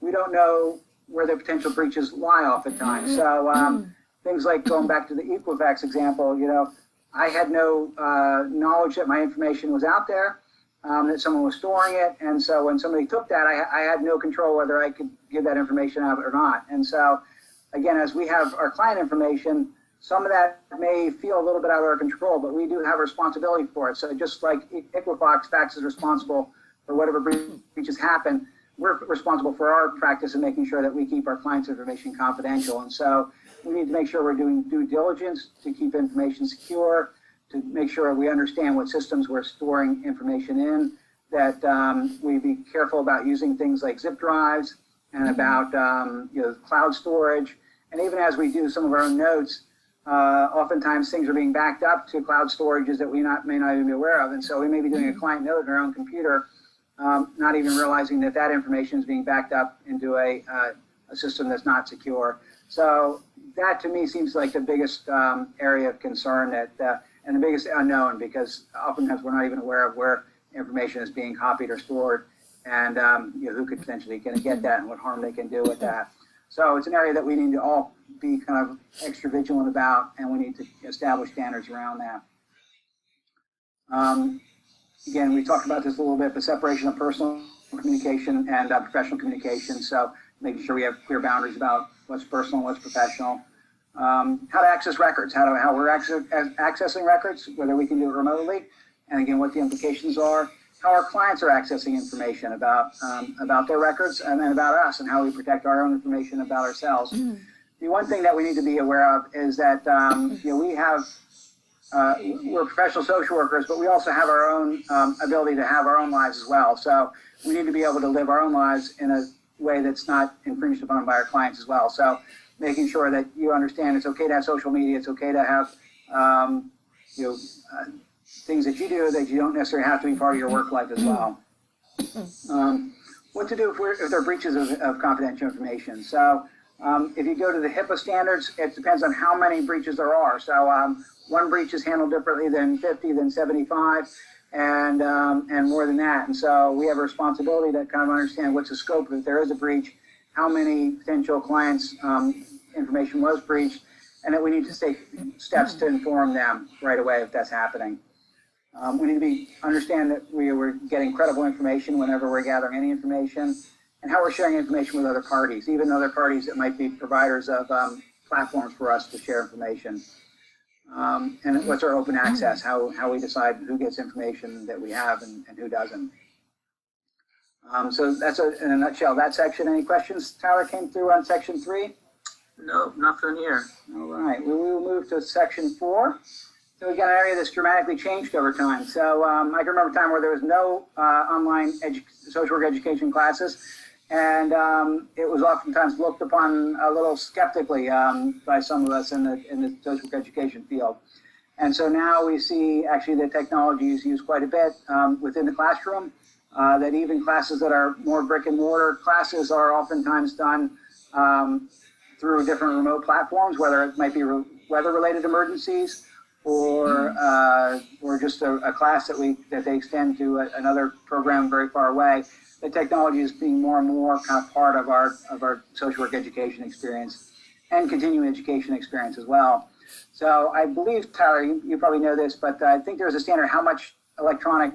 we don't know where the potential breaches lie oftentimes. So things like going back to the Equifax example, I had no knowledge that my information was out there, that someone was storing it. And so when somebody took that, I had no control whether I could give that information out or not. And so, again, as we have our client information, some of that may feel a little bit out of our control, but we do have a responsibility for it. So just like Equifax is responsible for whatever breaches happen, we're responsible for our practice in making sure that we keep our clients' information confidential. And so we need to make sure we're doing due diligence to keep information secure, to make sure we understand what systems we're storing information in, that we be careful about using things like zip drives and about cloud storage. And even as we do some of our own notes, oftentimes things are being backed up to cloud storages that we may not even be aware of. And so we may be doing a client note in our own computer, not even realizing that that information is being backed up into a system that's not secure. So that to me seems like the biggest area of concern and the biggest unknown, because oftentimes we're not even aware of where information is being copied or stored, and who could potentially get that and what harm they can do with that. So it's an area that we need to all be kind of extra vigilant about, and we need to establish standards around that. Again, we talked about this a little bit, but separation of personal communication and professional communication. So making sure we have clear boundaries about what's personal and what's professional. How to access records, how we're accessing records, whether we can do it remotely, and again, what the implications are. How our clients are accessing information about their records and about us, and how we protect our own information about ourselves. The one thing that we need to be aware of is that we have we're professional social workers, but we also have our own ability to have our own lives as well. So we need to be able to live our own lives in a way that's not infringed upon by our clients as well. So making sure that you understand it's okay to have social media, it's okay to have things that you do that you don't necessarily have to be part of your work life as well. What to do if there are breaches of confidential information. So if you go to the HIPAA standards, it depends on how many breaches there are. So one breach is handled differently than 50, than 75, and more than that. And so we have a responsibility to kind of understand what's the scope if there is a breach, how many potential clients' information was breached, and that we need to take steps to inform them right away if that's happening. We need to understand that we're getting credible information whenever we're gathering any information, and how we're sharing information with other parties, even other parties that might be providers of platforms for us to share information. And what's our open access, how we decide who gets information that we have and who doesn't. So that's in a nutshell that section. Any questions, Tyler, came through on section 3? No, nothing here. All right, we will move to section 4. So we've got an area that's dramatically changed over time. So I can remember a time where there was no online social work education classes, and it was oftentimes looked upon a little skeptically by some of us in the social work education field. And so now we see actually that technology is used quite a bit within the classroom, that even classes that are more brick and mortar classes are oftentimes done through different remote platforms, whether it might be weather-related emergencies, or just a class that they extend to another program very far away. The technology is being more and more kind of part of our social work education experience and continuing education experience as well. So I believe, Tyler, you probably know this, but I think there's a standard how much electronic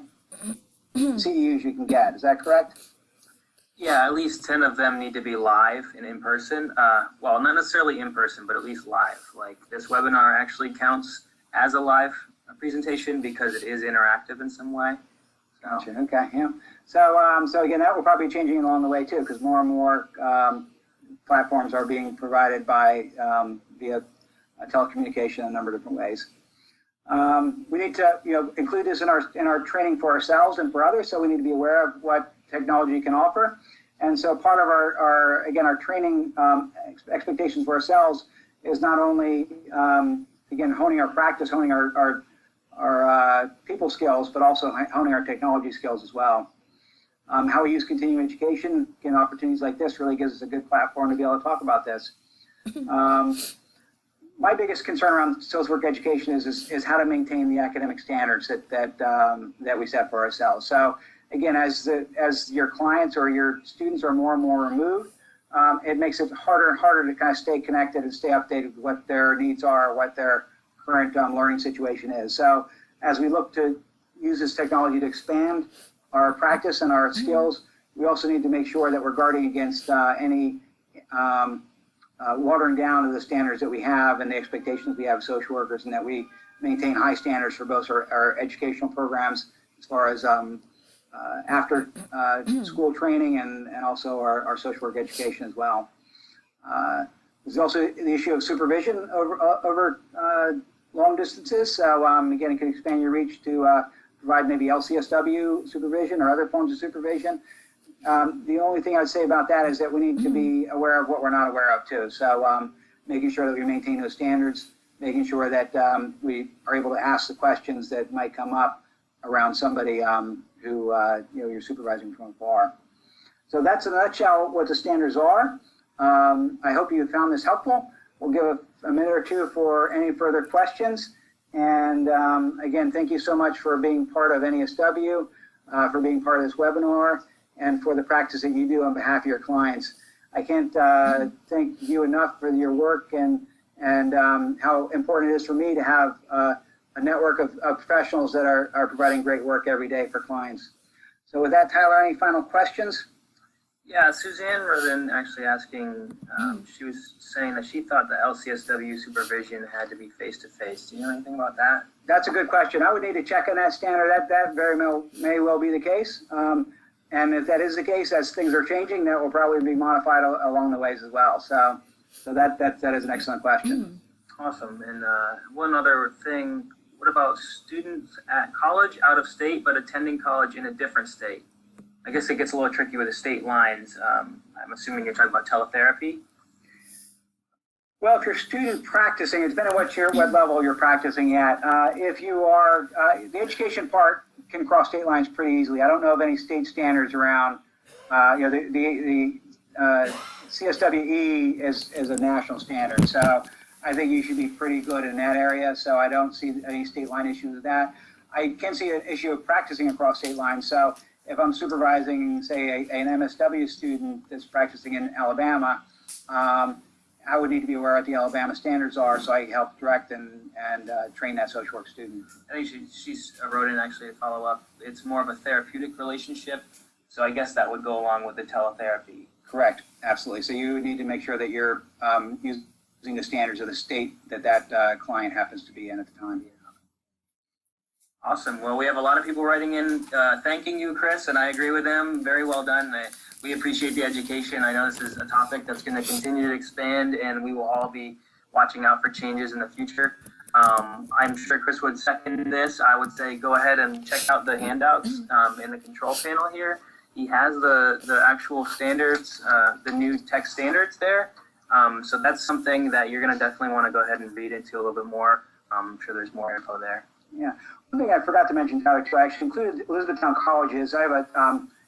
CEUs you can get. Is that correct? Yeah, at least 10 of them need to be live and in person. Well, not necessarily in person, but at least live. Like this webinar actually counts as a live presentation because it is interactive in some way. So. Gotcha. Okay. Yeah. So again, that will probably be changing along the way too, because more and more platforms are being provided by via telecommunication in a number of different ways. We need to include this in our training for ourselves and for others. So we need to be aware of what technology can offer. And so part of our training expectations for ourselves is not only again honing our practice, honing our people skills, but also honing our technology skills as well. How we use continuing education, again, opportunities like this really gives us a good platform to be able to talk about this. My biggest concern around social work education is how to maintain the academic standards that we set for ourselves. So again, as your clients or your students are more and more removed, it makes it harder and harder to kind of stay connected and stay updated with what their needs are, what their current learning situation is. So as we look to use this technology to expand our practice and our skills, we also need to make sure that we're guarding against any watering down of the standards that we have and the expectations we have of social workers, and that we maintain high standards for both our educational programs as far as after school training and also our social work education as well. There's also the issue of supervision over long distances. So again, it can expand your reach to provide maybe LCSW supervision or other forms of supervision. The only thing I'd say about that is that we need to be aware of what we're not aware of too. So making sure that we maintain those standards. making sure that we are able to ask the questions that might come up around somebody who you're supervising from afar. So that's in a nutshell what the standards are. I hope you found this helpful. We'll give a minute or two for any further questions. And again, thank you so much for being part of NASW, for being part of this webinar, and for the practice that you do on behalf of your clients. I can't thank you enough for your work and how important it is for me to have a network of professionals that are providing great work every day for clients. So with that, Tyler, any final questions? Yeah, Suzanne wrote in actually asking, she was saying that she thought the LCSW supervision had to be face-to-face. Do you know anything about that? That's a good question. I would need to check on that standard. That very may well be the case. And if that is the case, as things are changing, that will probably be modified along the ways as well. So that is an excellent question. Awesome. And one other thing, what about students at college out of state but attending college in a different state? I guess it gets a little tricky with the state lines. I'm assuming you're talking about teletherapy. Well, if you're student practicing, it depends on what level you're practicing at. If you are, the education part can cross state lines pretty easily. I don't know of any state standards around, the CSWE is a national standard. So I think you should be pretty good in that area. So I don't see any state line issues with that. I can see an issue of practicing across state lines. So if I'm supervising, say, an MSW student that's practicing in Alabama, I would need to be aware what the Alabama standards are, so I help direct and train that social work student. I think she's wrote in actually to follow up. It's more of a therapeutic relationship, so I guess that would go along with the teletherapy. Correct, absolutely. So you need to make sure that you're using the standards of the state that client happens to be in at the time. Awesome. Well, we have a lot of people writing in thanking you, Chris, and I agree with them. Very well done. We appreciate the education. I know this is a topic that's going to continue to expand, and we will all be watching out for changes in the future. I'm sure Chris would second this. I would say go ahead and check out the handouts in the control panel here. He has the actual standards, the new tech standards there. So that's something that you're going to definitely want to go ahead and read into a little bit more. I'm sure there's more info there. Yeah. One thing I forgot to mention, Tyler, too, I actually included Elizabethtown Colleges. I have a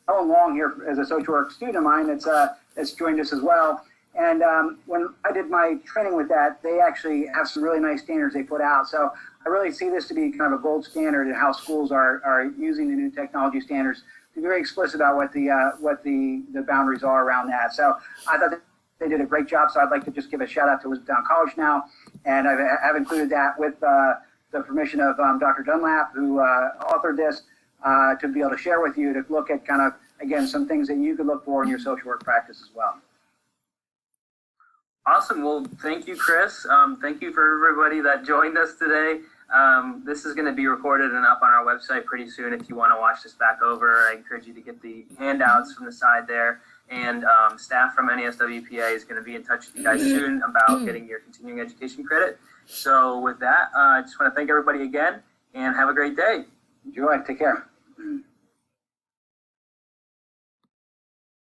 Ellen Long here as a social work student of mine that's joined us as well. And when I did my training with that, they actually have some really nice standards they put out. So I really see this to be kind of a gold standard in how schools are using the new technology standards to be very explicit about what the boundaries are around that. So I thought they did a great job. So I'd like to just give a shout out to Elizabethtown College now. And I have included that with the permission of Dr. Dunlap, who authored this, to be able to share with you to look at kind of, again, some things that you could look for in your social work practice as well. Awesome. Well, thank you, Chris. Thank you for everybody that joined us today. This is going to be recorded and up on our website pretty soon. If you want to watch this back over, I encourage you to get the handouts from the side there. And staff from NASWPA is going to be in touch with you guys soon about getting your continuing education credit. So with that, I just want to thank everybody again and have a great day. Enjoy. Take care.